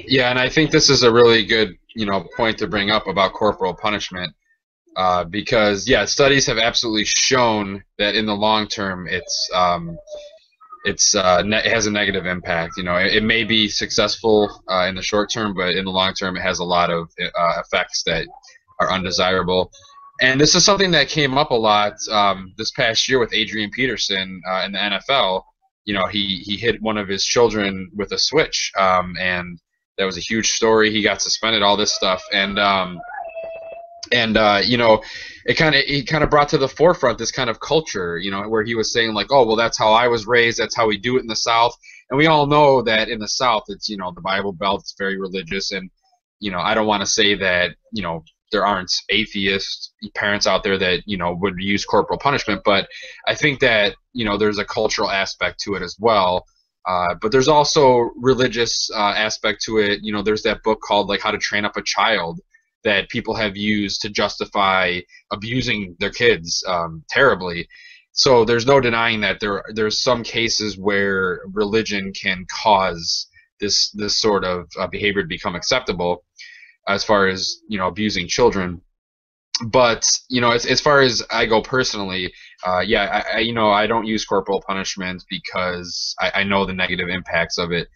Yeah, and I think this is a really good, point to bring up about corporal punishment, because yeah, studies have absolutely shown that in the long term, it has a negative impact. It may be successful in the short term, but in the long term, it has a lot of effects that are undesirable. And this is something that came up a lot this past year with Adrian Peterson in the NFL. He hit one of his children with a switch, and that was a huge story. He got suspended, all this stuff, and it kind of brought to the forefront this kind of culture, where he was saying like, oh well, that's how I was raised, that's how we do it in the South. And we all know that in the South, it's the Bible Belt, it's very religious. And I don't want to say that there aren't atheist parents out there that would use corporal punishment, but I think that there's a cultural aspect to it as well. But there's also religious aspect to it. There's that book called like How to Train Up a Child that people have used to justify abusing their kids terribly. So there's no denying that there's some cases where religion can cause this sort of behavior to become acceptable, as far as abusing children. But as far as I go personally, yeah, I don't use corporal punishment because I know the negative impacts of it.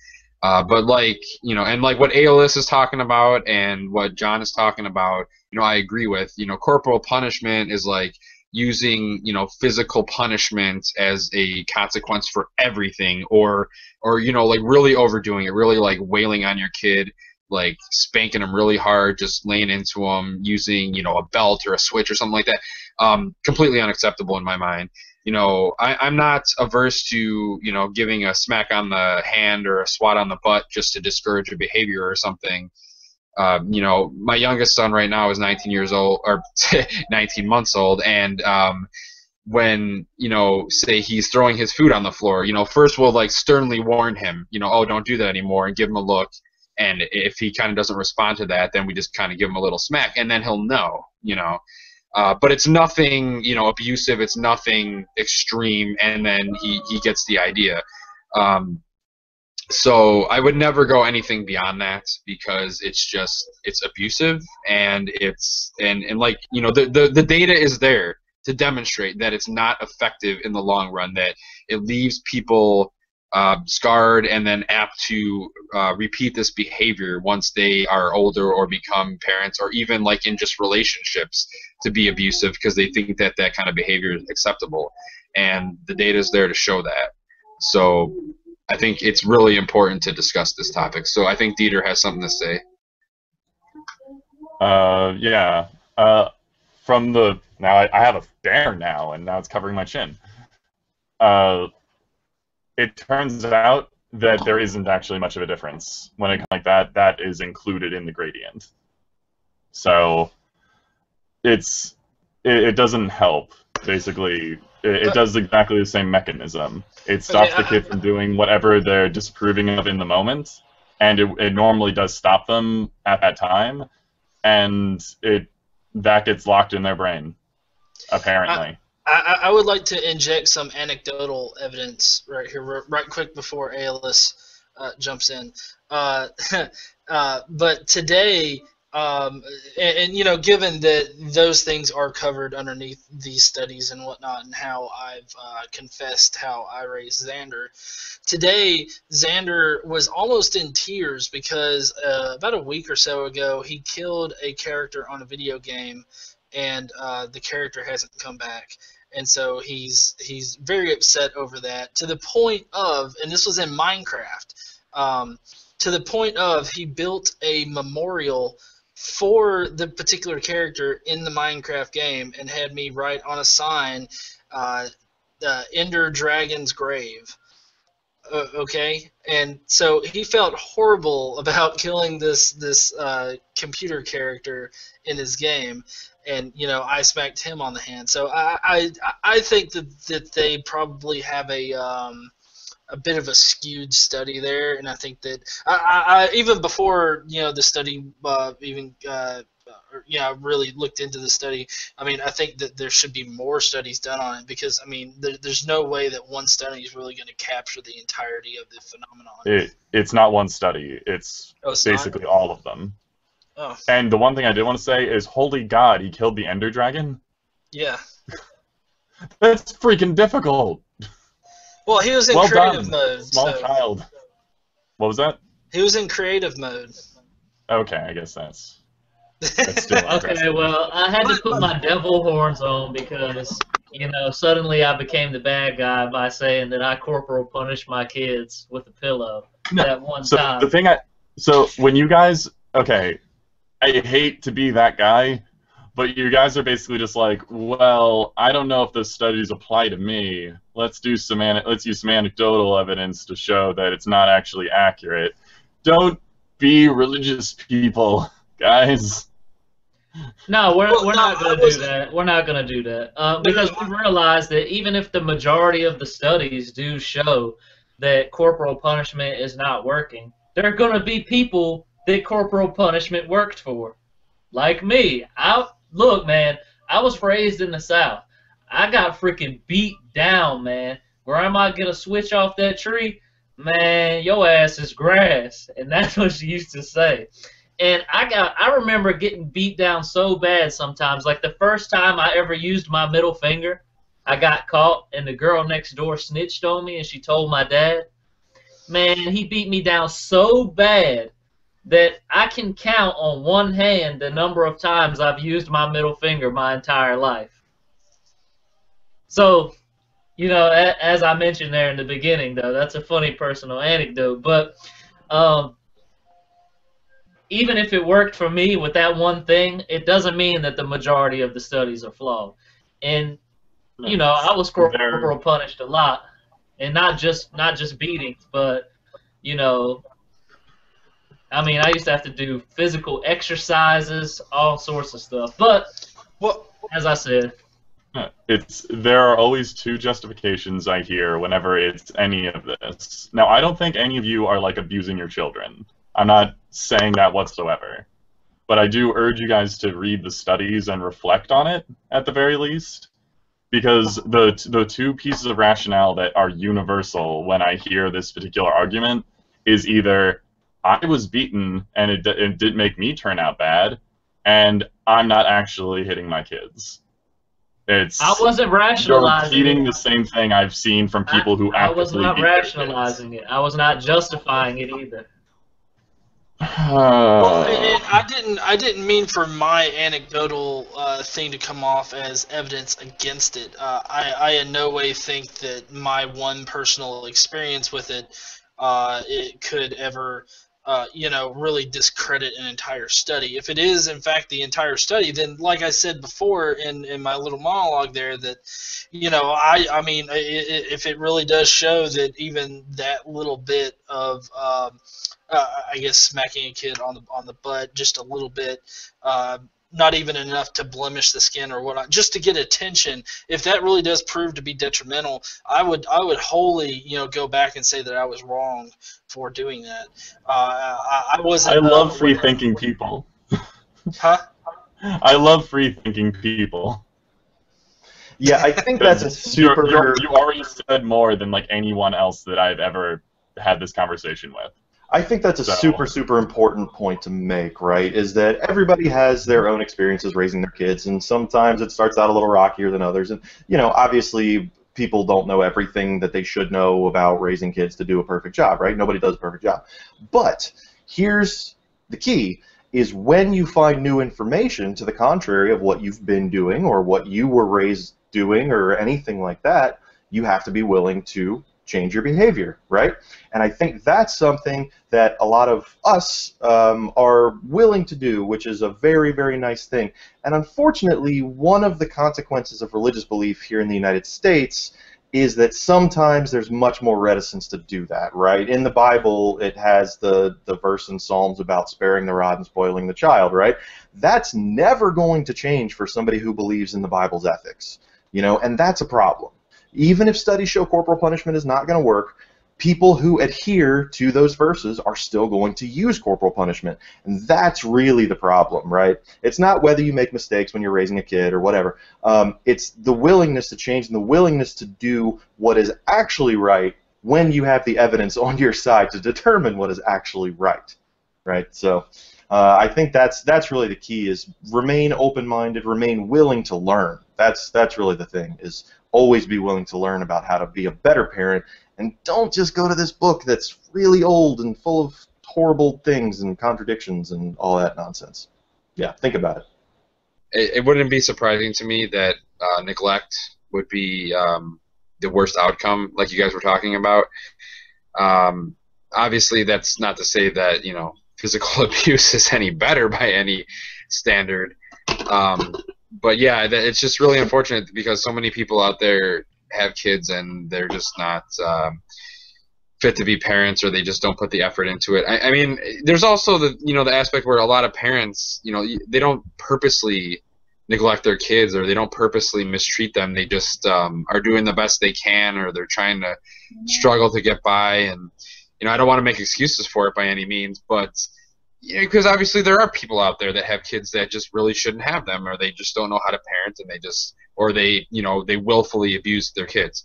But and like what ALS is talking about and what John is talking about, I agree with. Corporal punishment is like using physical punishment as a consequence for everything, or like really overdoing it, really like wailing on your kid, like spanking them really hard, just laying into them using a belt or a switch or something like that. Completely unacceptable in my mind. I'm not averse to giving a smack on the hand or a swat on the butt just to discourage a behavior or something. My youngest son right now is 19 years old, or 19 months old, and when say he's throwing his food on the floor, first we'll like sternly warn him, oh, don't do that anymore, and give him a look. And if he kind of doesn't respond to that, then we just kind of give him a little smack, and then he'll know. But it's nothing abusive, it's nothing extreme, and then he gets the idea. So I would never go anything beyond that, because it's abusive, and like the data is there to demonstrate that it's not effective in the long run, that it leaves people scarred and then apt to repeat this behavior once they are older or become parents, or even like in just relationships, to be abusive because they think that that kind of behavior is acceptable. And the data is there to show that. So I think it's really important to discuss this topic. So I think Dieter has something to say. Yeah. Now I have a bear now, and now it's covering my chin. It turns out that there isn't actually much of a difference when it comes like that. That is included in the gradient. So it doesn't help. Basically, it does exactly the same mechanism. It stops the kid from doing whatever they're disapproving of in the moment, and it normally does stop them at that time, and that gets locked in their brain, apparently. I would like to inject some anecdotal evidence right here, right quick before ALS jumps in. But today, given that those things are covered underneath these studies and whatnot, and how I've confessed how I raised Xander, today Xander was almost in tears because about a week or so ago he killed a character on a video game, and the character hasn't come back. And so he's very upset over that, to the point of, and this was in Minecraft, to the point of he built a memorial for the particular character in the Minecraft game and had me write on a sign, Ender Dragon's Grave. Okay, and so he felt horrible about killing this computer character in his game, and I smacked him on the hand. So I think that they probably have a bit of a skewed study there, and I think that I even before the study even really looked into the study. I mean, I think that there should be more studies done on it because, I mean, there's no way that one study is really going to capture the entirety of the phenomenon. It's not one study. It's basically all of them. Oh. And the one thing I did want to say is, holy God, he killed the Ender Dragon? Yeah. That's freaking difficult. Well, he was in creative mode. Small child. What was that? He was in creative mode. Okay, I guess that's still okay, well, I had to put my devil horns on because, suddenly I became the bad guy by saying that I corporal punished my kids with a pillow that one time. So when you guys, okay, I hate to be that guy, but you guys are basically just like, well, I don't know if the studies apply to me. Let's use some anecdotal evidence to show that it's not actually accurate. Don't be religious people, guys. No, we're not going to do that. We're not going to do that because we realize that even if the majority of the studies do show that corporal punishment is not working, there are going to be people that corporal punishment worked for, like me. Look, man, I was raised in the South. I got freaking beat down, man. Grandma get a switch off that tree, man, your ass is grass, and that's what she used to say. And I remember getting beat down so bad sometimes. Like the first time I ever used my middle finger, I got caught, and the girl next door snitched on me, and she told my dad. Man, he beat me down so bad that I can count on one hand the number of times I've used my middle finger my entire life. So, as I mentioned there in the beginning, though, that's a funny personal anecdote. But even if it worked for me with that one thing, it doesn't mean that the majority of the studies are flawed. And I was corporal punished a lot, and not just beatings, but I mean, I used to have to do physical exercises, all sorts of stuff. But as I said, there are always two justifications I hear whenever it's any of this. Now, I don't think any of you are like abusing your children. I'm not saying that whatsoever. But I do urge you guys to read the studies and reflect on it, at the very least. Because the two pieces of rationale that are universal when I hear this particular argument is either I was beaten and it did make me turn out bad, and I'm not actually hitting my kids. I wasn't rationalizing You're repeating the same thing I've seen from people who actively I was not rationalizing it. I was not justifying it either. Well, I didn't mean for my anecdotal thing to come off as evidence against it. I in no way think that my one personal experience with it could ever really discredit an entire study. If it is in fact the entire study, then like I said before in my little monologue there, that I mean if it really does show that even that little bit of I guess smacking a kid on the butt just a little bit, not even enough to blemish the skin or whatnot, just to get attention. If that really does prove to be detrimental, I would wholly go back and say that I was wrong for doing that. I wasn't. I love free thinking people. Huh? I love free thinking people. Yeah, I think that's a super. You already said more than like anyone else that I've ever had this conversation with. I think that's a super important point to make, right? Is that everybody has their own experiences raising their kids, and sometimes it starts out a little rockier than others. And, obviously people don't know everything that they should know about raising kids to do a perfect job, right? Nobody does a perfect job. But here's the key, is when you find new information to the contrary of what you've been doing or what you were raised doing or anything like that, you have to be willing to change your behavior, right? And I think that's something that a lot of us are willing to do, which is a very, very nice thing. And unfortunately, one of the consequences of religious belief here in the United States is that sometimes there's much more reticence to do that, right? In the Bible, it has the verse in Psalms about sparing the rod and spoiling the child, right? That's never going to change for somebody who believes in the Bible's ethics, and that's a problem. Even if studies show corporal punishment is not going to work, people who adhere to those verses are still going to use corporal punishment. And that's really the problem, right? It's not whether you make mistakes when you're raising a kid or whatever. It's the willingness to change and the willingness to do what is actually right when you have the evidence on your side to determine what is actually right, right? So I think that's really the key, is remain open-minded, remain willing to learn. That's really the thing, is always be willing to learn about how to be a better parent, and don't just go to this book that's really old and full of horrible things and contradictions and all that nonsense. Yeah, think about it. It wouldn't be surprising to me that neglect would be the worst outcome, like you guys were talking about. Obviously, that's not to say that, you know, physical abuse is any better by any standard. But yeah, it's just really unfortunate because so many people out there have kids and they're just not fit to be parents, or they just don't put the effort into it. I mean, there's also the, you know, the aspect where a lot of parents, you know, they don't purposely neglect their kids, or they don't purposely mistreat them. They just are doing the best they can, or they're trying to struggle to get by. And you know, I don't want to make excuses for it by any means, but you know, because obviously there are people out there that have kids that just really shouldn't have them, or they just don't know how to parent, and they just, or they, you know, they willfully abuse their kids.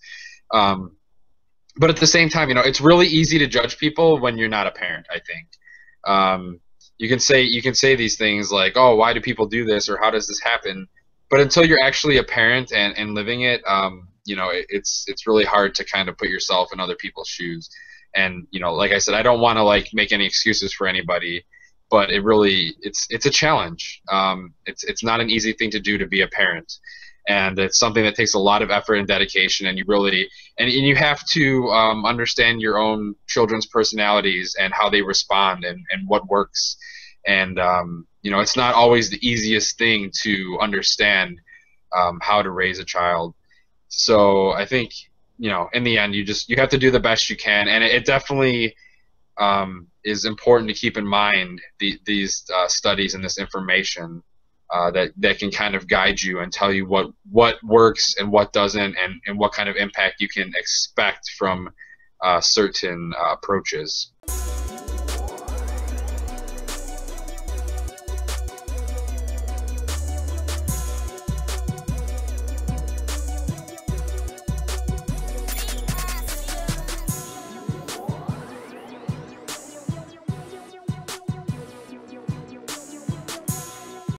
But at the same time, you know, it's really easy to judge people when you're not a parent, I think. You can say these things like, oh, why do people do this, or how does this happen? But until you're actually a parent and living it, you know, it's really hard to kind of put yourself in other people's shoes. And you know, like I said, I don't want to like make any excuses for anybody, but it's a challenge. It's not an easy thing to do, to be a parent, and it's something that takes a lot of effort and dedication. And you have to understand your own children's personalities and how they respond and what works. And you know, it's not always the easiest thing to understand how to raise a child. So I think, you know, in the end, you have to do the best you can, and it definitely is important to keep in mind these studies and this information that can kind of guide you and tell you what works and what doesn't, and what kind of impact you can expect from certain approaches.